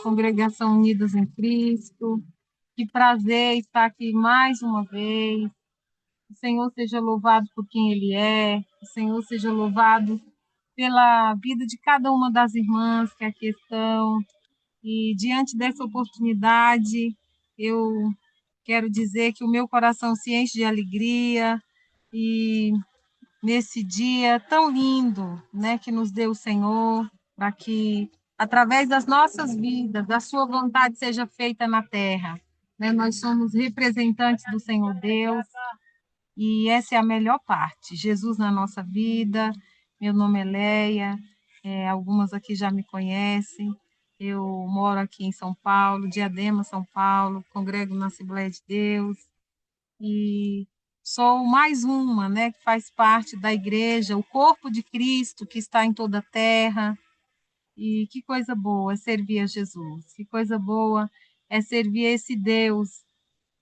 Congregação Unidas em Cristo. Que prazer estar aqui mais uma vez. O Senhor seja louvado por quem Ele é. O Senhor seja louvado pela vida de cada uma das irmãs que aqui estão. E diante dessa oportunidade, eu quero dizer que o meu coração se enche de alegria e nesse dia tão lindo, né, que nos deu o Senhor, para que, através das nossas vidas, a sua vontade seja feita na terra. Né? Nós somos representantes do Senhor Deus, e essa é a melhor parte. Jesus na nossa vida. Meu nome é Leia, algumas aqui já me conhecem. Eu moro aqui em São Paulo, Diadema, São Paulo, congrego na Assembleia de Deus, e sou mais uma, né, que faz parte da igreja, o corpo de Cristo que está em toda a terra. E que coisa boa é servir a Jesus, que coisa boa é servir a esse Deus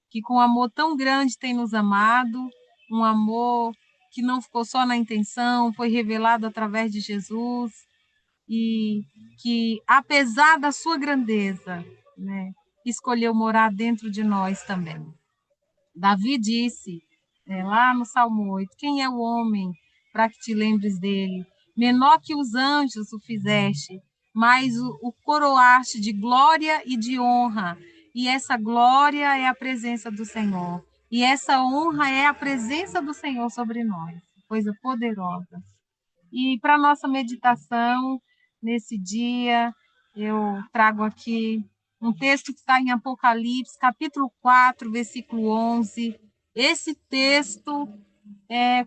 que com amor tão grande tem nos amado, um amor que não ficou só na intenção, foi revelado através de Jesus, e que, apesar da sua grandeza, né, escolheu morar dentro de nós também. Davi disse, lá no Salmo 8, quem é o homem para que te lembres dele? Menor que os anjos o fizeste, mas o coroaste de glória e de honra. E essa glória é a presença do Senhor. E essa honra é a presença do Senhor sobre nós. Coisa poderosa. E para nossa meditação nesse dia, eu trago aqui um texto que está em Apocalipse, capítulo 4, versículo 11. Esse texto,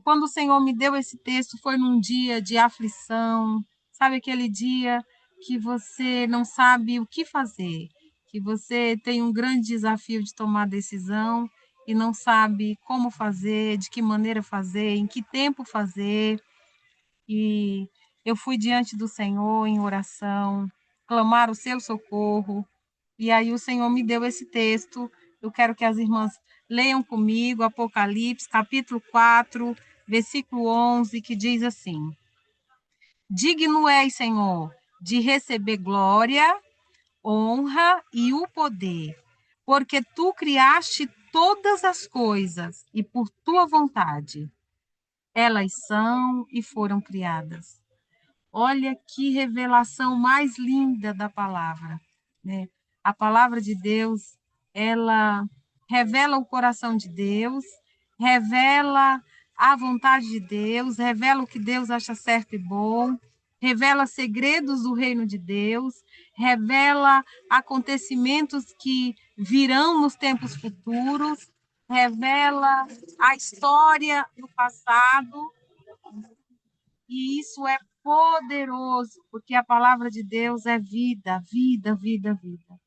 quando o Senhor me deu esse texto, foi num dia de aflição, sabe aquele dia que você não sabe o que fazer, que você tem um grande desafio de tomar decisão e não sabe como fazer, de que maneira fazer, em que tempo fazer. E eu fui diante do Senhor em oração, clamar o seu socorro, e aí o Senhor me deu esse texto. Eu quero que as irmãs leiam comigo, Apocalipse, capítulo 4, versículo 11, que diz assim: Digno és, Senhor, de receber glória, honra e o poder, porque tu criaste todas as coisas e por tua vontade elas são e foram criadas. Olha que revelação mais linda da palavra, né? A palavra de Deus, ela revela o coração de Deus, revela a vontade de Deus, revela o que Deus acha certo e bom, revela segredos do reino de Deus, revela acontecimentos que virão nos tempos futuros, revela a história do passado, e isso é poderoso, porque a palavra de Deus é vida, vida, vida, vida.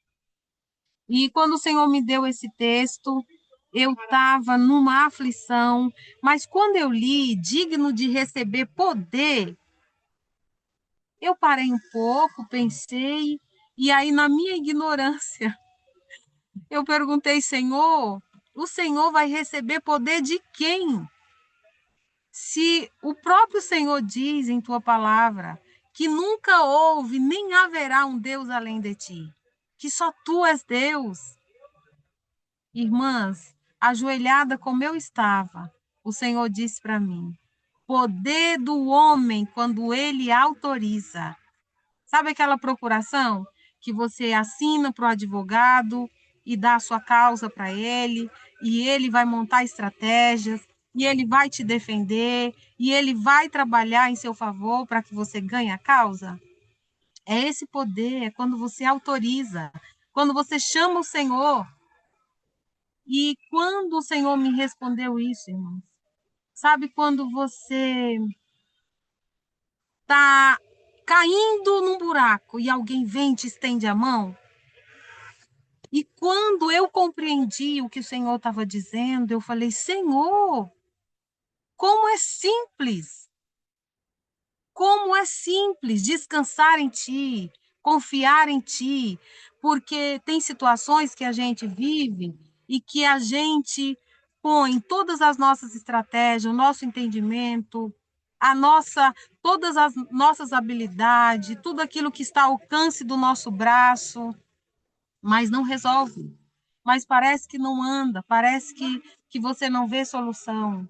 E quando o Senhor me deu esse texto, eu estava numa aflição, mas quando eu li, digno de receber poder, eu parei um pouco, pensei, e aí, na minha ignorância, eu perguntei, Senhor, o Senhor vai receber poder de quem? Se o próprio Senhor diz em tua palavra que nunca houve nem haverá um Deus além de ti, que só tu és Deus. Irmãs, ajoelhada como eu estava, o Senhor disse para mim: poder do homem quando ele autoriza. Sabe aquela procuração que você assina para o advogado e dá a sua causa para ele, e ele vai montar estratégias, e ele vai te defender, e ele vai trabalhar em seu favor para que você ganhe a causa? É esse poder, é quando você autoriza, quando você chama o Senhor. E quando o Senhor me respondeu isso, irmãos, sabe quando você está caindo num buraco e alguém vem e te estende a mão? E quando eu compreendi o que o Senhor estava dizendo, eu falei: Senhor, como é simples, como é simples descansar em Ti, confiar em Ti, porque tem situações que a gente vive e que a gente põe todas as nossas estratégias, o nosso entendimento, a nossa todas as nossas habilidades, tudo aquilo que está ao alcance do nosso braço, mas não resolve. Mas parece que não anda, parece que você não vê solução.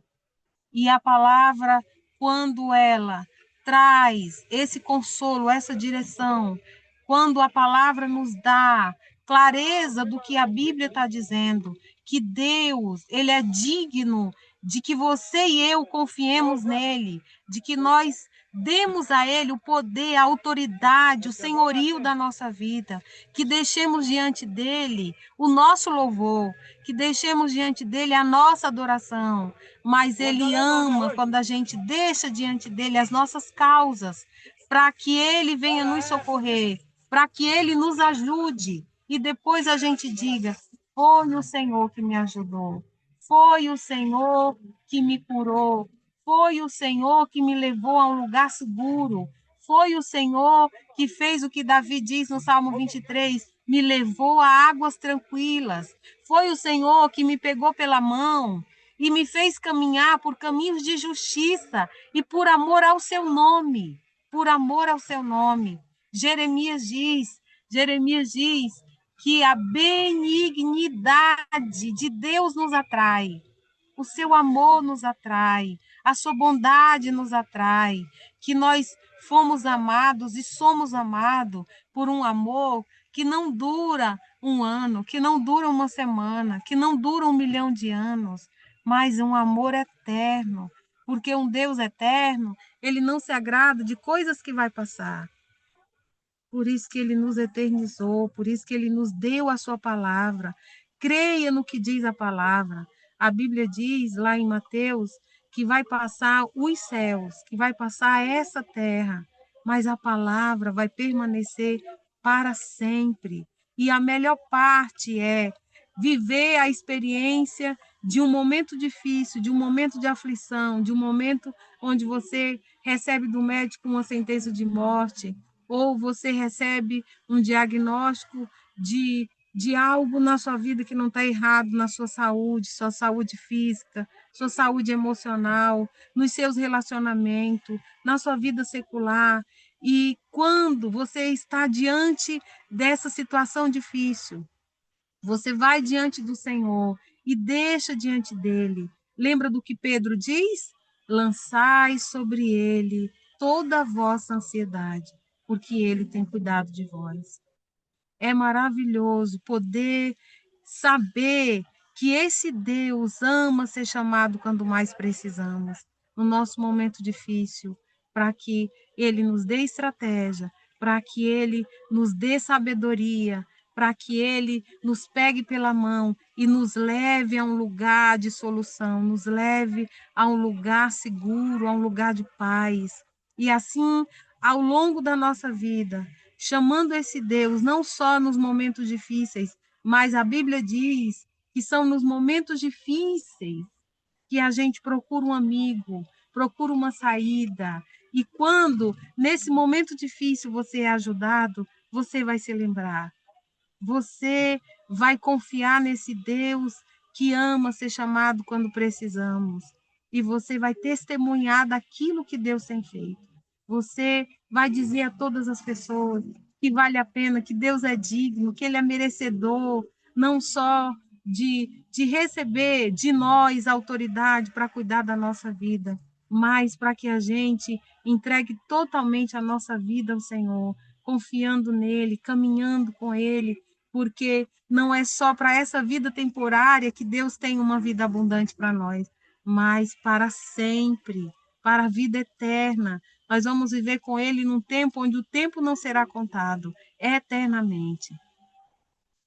E a palavra, quando ela traz esse consolo, essa direção, quando a palavra nos dá clareza do que a Bíblia está dizendo, que Deus, ele é digno de que você e eu confiemos nele, de que nós demos a ele o poder, a autoridade, o senhorio da nossa vida, que deixemos diante dele o nosso louvor, que deixemos diante dele a nossa adoração, mas ele ama quando a gente deixa diante dele as nossas causas, para que ele venha nos socorrer, para que ele nos ajude e depois a gente diga: foi o Senhor que me ajudou, foi o Senhor que me curou, foi o Senhor que me levou a um lugar seguro, foi o Senhor que fez o que Davi diz no Salmo 23, me levou a águas tranquilas, foi o Senhor que me pegou pela mão e me fez caminhar por caminhos de justiça e por amor ao seu nome, por amor ao seu nome. Jeremias diz que a benignidade de Deus nos atrai, o seu amor nos atrai, a sua bondade nos atrai, que nós fomos amados e somos amados por um amor que não dura um ano, que não dura uma semana, que não dura 1 milhão de anos, mas um amor eterno, porque um Deus eterno, ele não se agrada de coisas que vai passar. Por isso que ele nos eternizou, por isso que ele nos deu a sua palavra. Creia no que diz a palavra. A Bíblia diz lá em Mateus que vai passar os céus, que vai passar essa terra, mas a palavra vai permanecer para sempre. E a melhor parte é viver a experiência de um momento difícil, de um momento de aflição, de um momento onde você recebe do médico uma sentença de morte, ou você recebe um diagnóstico de algo na sua vida que não está errado na sua saúde física, sua saúde emocional, nos seus relacionamentos, na sua vida secular. E quando você está diante dessa situação difícil, você vai diante do Senhor e deixa diante dele. Lembra do que Pedro diz? Lançai sobre ele toda a vossa ansiedade, porque ele tem cuidado de vós. É maravilhoso poder saber que esse Deus ama ser chamado quando mais precisamos, no nosso momento difícil, para que ele nos dê estratégia, para que ele nos dê sabedoria, para que ele nos pegue pela mão e nos leve a um lugar de solução, nos leve a um lugar seguro, a um lugar de paz. E assim, ao longo da nossa vida, chamando esse Deus não só nos momentos difíceis, mas a Bíblia diz que são nos momentos difíceis que a gente procura um amigo, procura uma saída. E quando nesse momento difícil você é ajudado, você vai se lembrar. Você vai confiar nesse Deus que ama ser chamado quando precisamos. E você vai testemunhar daquilo que Deus tem feito. Você vai dizer a todas as pessoas que vale a pena, que Deus é digno, que Ele é merecedor, não só de receber de nós a autoridade para cuidar da nossa vida, mas para que a gente entregue totalmente a nossa vida ao Senhor, confiando nele, caminhando com ele, porque não é só para essa vida temporária que Deus tem uma vida abundante para nós, mas para sempre, para a vida eterna. Nós vamos viver com Ele num tempo onde o tempo não será contado, eternamente.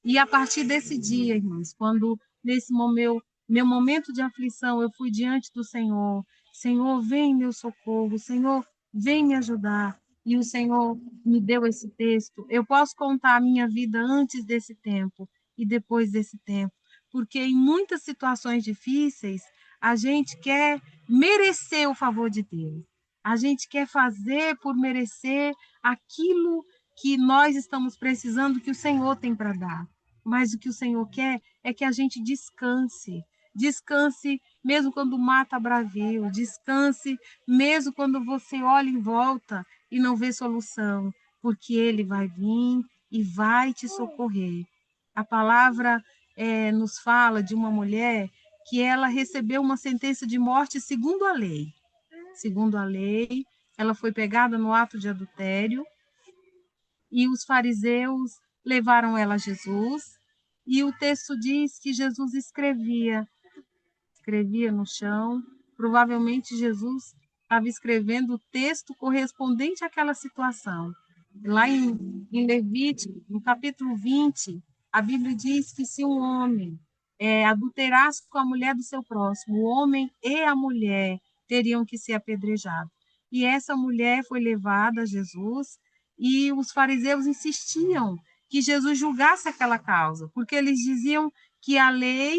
E a partir desse dia, irmãos, quando nesse meu momento de aflição, eu fui diante do Senhor, Senhor, vem em meu socorro, Senhor, vem me ajudar. E o Senhor me deu esse texto. Eu posso contar a minha vida antes desse tempo e depois desse tempo, porque em muitas situações difíceis, a gente quer merecer o favor de Deus. A gente quer fazer por merecer aquilo que nós estamos precisando, que o Senhor tem para dar. Mas o que o Senhor quer é que a gente descanse, Descanse mesmo quando o mar está bravio. Descanse mesmo quando você olha em volta e não vê solução, porque Ele vai vir e vai te socorrer. A palavra nos fala de uma mulher que ela recebeu uma sentença de morte segundo a lei. Segundo a lei, ela foi pegada no ato de adultério e os fariseus levaram ela a Jesus. E o texto diz que Jesus escrevia no chão. Provavelmente Jesus estava escrevendo o texto correspondente àquela situação. Lá em Levítico, no capítulo 20, a Bíblia diz que se um homem adulterasse com a mulher do seu próximo, o homem e a mulher teriam que ser apedrejados. E essa mulher foi levada a Jesus e os fariseus insistiam que Jesus julgasse aquela causa, porque eles diziam que a lei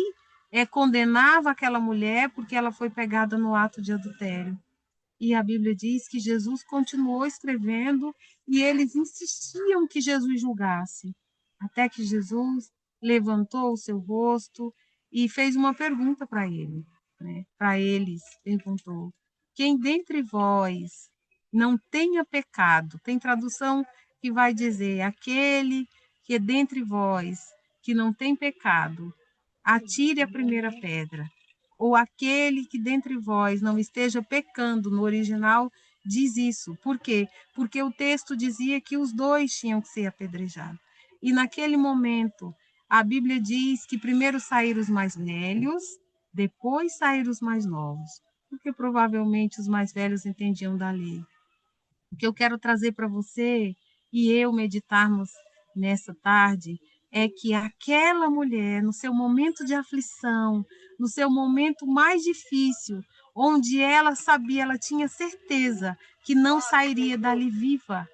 condenava aquela mulher porque ela foi pegada no ato de adultério. E a Bíblia diz que Jesus continuou escrevendo e eles insistiam que Jesus julgasse, até que Jesus levantou o seu rosto e fez uma pergunta para ele, né? Para eles, perguntou: quem dentre vós não tenha pecado? Tem tradução que vai dizer: aquele que dentre vós que não tem pecado, atire a primeira pedra. Ou aquele que dentre vós não esteja pecando, no original diz isso. Por quê? Porque o texto dizia que os dois tinham que ser apedrejados. E naquele momento, a Bíblia diz que primeiro saíram os mais velhos, depois saíram os mais novos, porque provavelmente os mais velhos entendiam da lei. O que eu quero trazer para você e eu meditarmos nessa tarde é que aquela mulher, no seu momento de aflição, no seu momento mais difícil, onde ela sabia, ela tinha certeza que não sairia dali viva,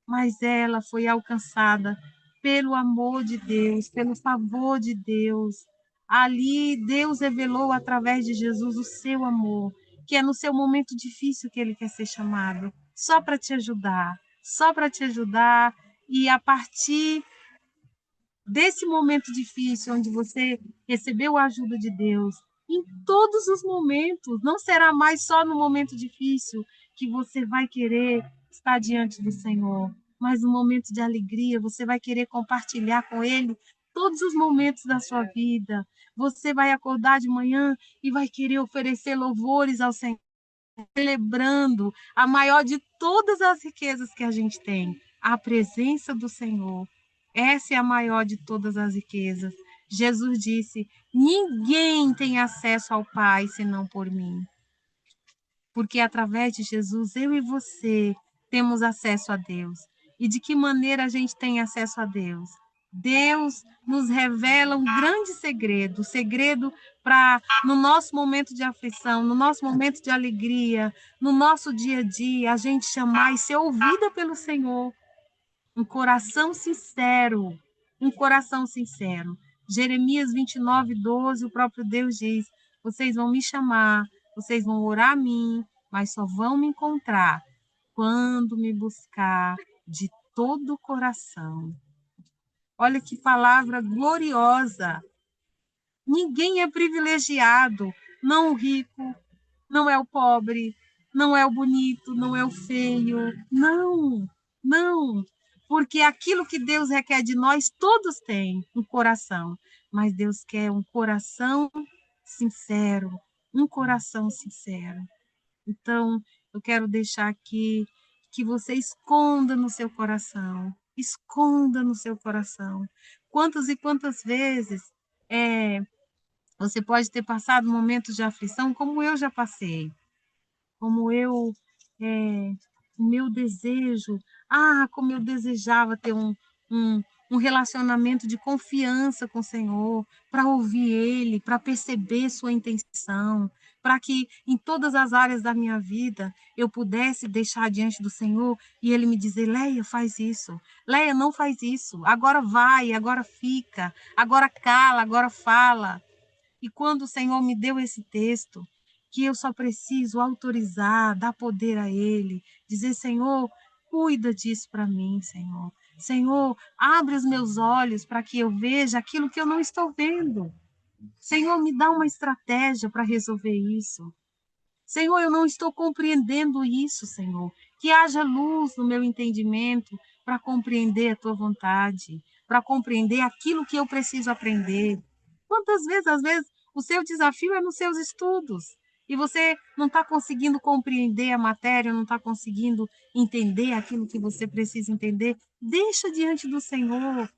mas ela foi alcançada pelo amor de Deus, pelo favor de Deus. Ali, Deus revelou através de Jesus o seu amor, que é no seu momento difícil que ele quer ser chamado, só para te ajudar, só para te ajudar. E a partir desse momento difícil, onde você recebeu a ajuda de Deus, em todos os momentos, não será mais só no momento difícil que você vai querer estar diante do Senhor, mas no momento de alegria, você vai querer compartilhar com Ele todos os momentos da sua vida. Você vai acordar de manhã e vai querer oferecer louvores ao Senhor, celebrando a maior de todas as riquezas que a gente tem, a presença do Senhor. Essa é a maior de todas as riquezas. Jesus disse: ninguém tem acesso ao Pai senão por mim. Porque através de Jesus, eu e você temos acesso a Deus. E de que maneira a gente tem acesso a Deus? Deus nos revela um grande segredo, o segredo para, no nosso momento de aflição, no nosso momento de alegria, no nosso dia a dia, a gente chamar e ser ouvida pelo Senhor. Um coração sincero, um coração sincero. Jeremias 29:12, o próprio Deus diz: vocês vão me chamar, vocês vão orar a mim, mas só vão me encontrar quando me buscar de todo o coração. Olha que palavra gloriosa. Ninguém é privilegiado, não o rico, não é o pobre, não é o bonito, não é o feio. Não, não. Porque aquilo que Deus requer de nós, todos têm um coração. Mas Deus quer um coração sincero, um coração sincero. Então, eu quero deixar aqui que você esconda no seu coração, esconda no seu coração. Quantas e quantas vezes você pode ter passado momentos de aflição, como eu já passei, como eu, é, o meu desejo, como eu desejava ter um, um relacionamento de confiança com o Senhor, para ouvir Ele, para perceber Sua intenção, para que em todas as áreas da minha vida eu pudesse deixar diante do Senhor e Ele me dizer: Leia, faz isso, Leia, não faz isso, agora vai, agora fica, agora cala, agora fala. E quando o Senhor me deu esse texto, que eu só preciso autorizar, dar poder a Ele, dizer: Senhor, cuida disso para mim, Senhor. Senhor, abre os meus olhos para que eu veja aquilo que eu não estou vendo. Senhor, me dá uma estratégia para resolver isso. Senhor, eu não estou compreendendo isso, Senhor. Que haja luz no meu entendimento para compreender a tua vontade, para compreender aquilo que eu preciso aprender. Quantas vezes, às vezes, o seu desafio é nos seus estudos e você não está conseguindo compreender a matéria, não está conseguindo entender aquilo que você precisa entender? Deixa diante do Senhor,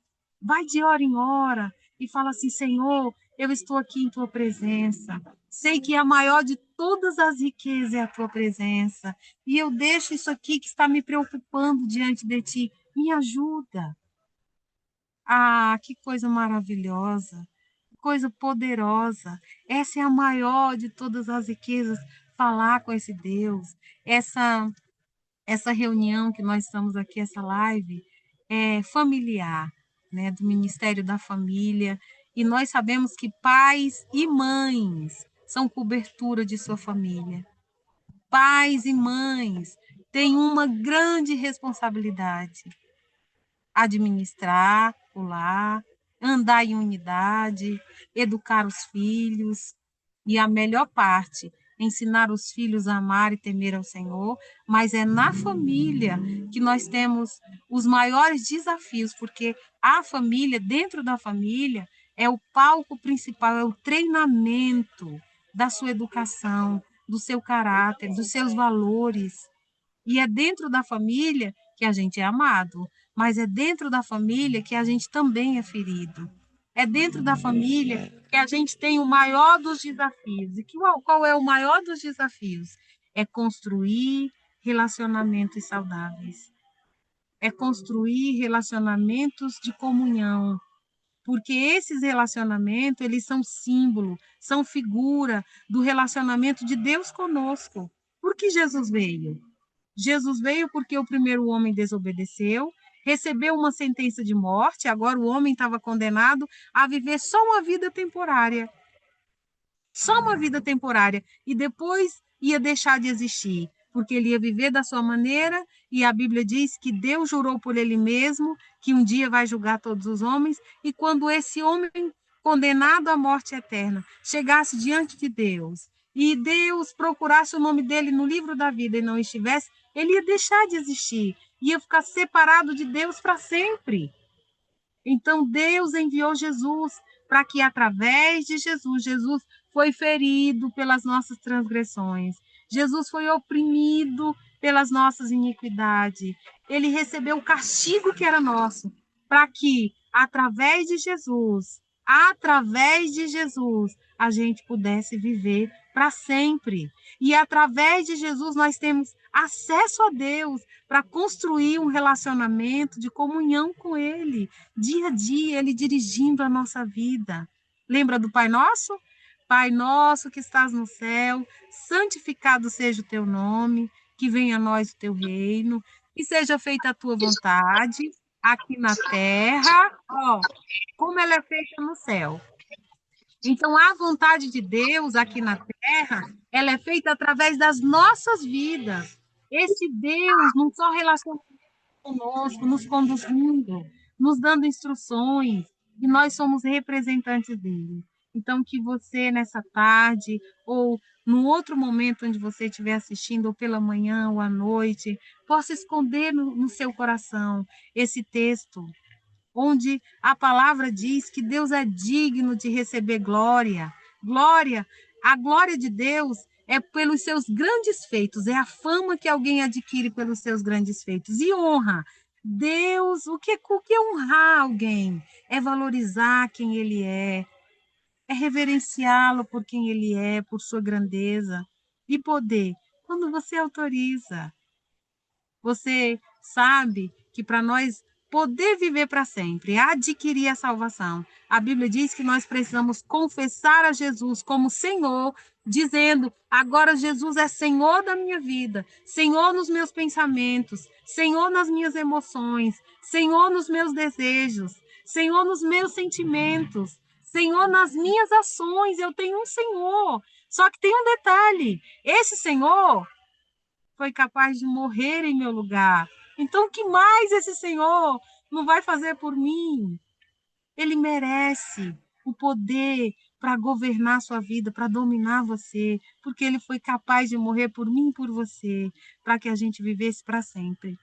vai de hora em hora e fala assim: Senhor, eu estou aqui em tua presença. Sei que a maior de todas as riquezas é a tua presença. E eu deixo isso aqui que está me preocupando diante de ti. Me ajuda. Ah, que coisa maravilhosa, que coisa poderosa. Essa é a maior de todas as riquezas, falar com esse Deus. Essa reunião que nós estamos aqui, essa live, é familiar, né, do Ministério da Família. E nós sabemos que pais e mães são cobertura de sua família. Pais e mães têm uma grande responsabilidade: administrar o lar, andar em unidade, educar os filhos. E a melhor parte, ensinar os filhos a amar e temer ao Senhor, mas é na família que nós temos os maiores desafios, porque a família, dentro da família, é o palco principal, é o treinamento da sua educação, do seu caráter, dos seus valores. E é dentro da família que a gente é amado, mas é dentro da família que a gente também é ferido. É dentro da família que a gente tem o maior dos desafios. E qual é o maior dos desafios? É construir relacionamentos saudáveis. É construir relacionamentos de comunhão, porque esses relacionamentos, eles são símbolo, são figura do relacionamento de Deus conosco. Por que Jesus veio? Jesus veio porque o primeiro homem desobedeceu, recebeu uma sentença de morte, agora o homem estava condenado a viver só uma vida temporária. Só uma vida temporária. E depois ia deixar de existir, porque ele ia viver da sua maneira, e a Bíblia diz que Deus jurou por ele mesmo que um dia vai julgar todos os homens, e quando esse homem condenado à morte eterna chegasse diante de Deus, e Deus procurasse o nome dele no livro da vida e não estivesse, ele ia deixar de existir, ia ficar separado de Deus para sempre. Então Deus enviou Jesus para que através de Jesus foi ferido pelas nossas transgressões. Jesus foi oprimido pelas nossas iniquidades. Ele recebeu o castigo que era nosso, para que através de Jesus, a gente pudesse viver para sempre. E através de Jesus nós temos acesso a Deus para construir um relacionamento de comunhão com Ele, dia a dia, Ele dirigindo a nossa vida. Lembra do Pai Nosso? Pai nosso que estás no céu, santificado seja o teu nome, que venha a nós o teu reino, e seja feita a tua vontade, aqui na terra, ó, como ela é feita no céu. Então, a vontade de Deus aqui na terra, ela é feita através das nossas vidas. Esse Deus não só relaciona conosco, nos conduzindo, nos dando instruções, e nós somos representantes dele. Então, que você, nessa tarde, ou num outro momento onde você estiver assistindo, ou pela manhã ou à noite, possa esconder no seu coração esse texto, onde a palavra diz que Deus é digno de receber glória. Glória, a glória de Deus é pelos seus grandes feitos, é a fama que alguém adquire pelos seus grandes feitos. E honra. Deus, o que é honrar alguém? É valorizar quem ele é reverenciá-lo por quem ele é, por sua grandeza. E poder, quando você autoriza. Você sabe que para nós poder viver para sempre, adquirir a salvação, a Bíblia diz que nós precisamos confessar a Jesus como Senhor, dizendo: agora Jesus é Senhor da minha vida, Senhor nos meus pensamentos, Senhor nas minhas emoções, Senhor nos meus desejos, Senhor nos meus sentimentos, Senhor nas minhas ações. Eu tenho um Senhor. Só que tem um detalhe: esse Senhor foi capaz de morrer em meu lugar. Então, o que mais esse Senhor não vai fazer por mim? Ele merece o poder para governar sua vida, para dominar você, porque ele foi capaz de morrer por mim e por você, para que a gente vivesse para sempre.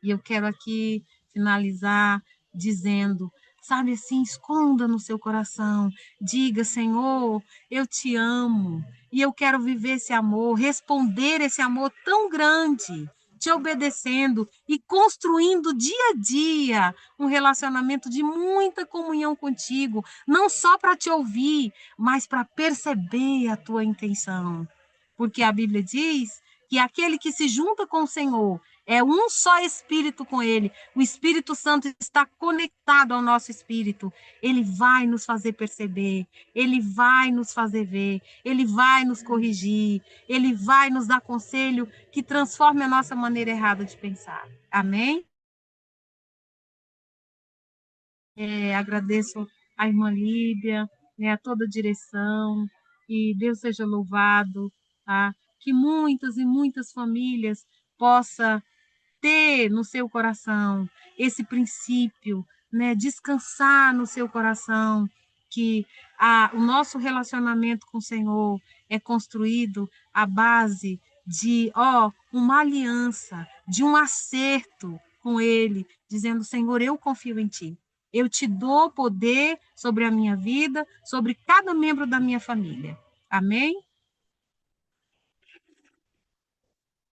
E eu quero aqui finalizar dizendo, sabe assim, esconda no seu coração, diga, Senhor, eu te amo e eu quero viver esse amor, responder esse amor tão grande, te obedecendo e construindo dia a dia um relacionamento de muita comunhão contigo, não só para te ouvir, mas para perceber a tua intenção. Porque a Bíblia diz que aquele que se junta com o Senhor é um só espírito com ele. O Espírito Santo está conectado ao nosso espírito. Ele vai nos fazer perceber, ele vai nos fazer ver, ele vai nos corrigir, ele vai nos dar conselho que transforme a nossa maneira errada de pensar. Amém? Agradeço a irmã Líbia, né, a toda a direção, e Deus seja louvado, tá? Que muitas e muitas famílias possam ter no seu coração esse princípio, né? Descansar no seu coração que o nosso relacionamento com o Senhor é construído à base de, uma aliança, de um acerto com Ele, dizendo, Senhor, eu confio em Ti. Eu te dou poder sobre a minha vida, sobre cada membro da minha família. Amém?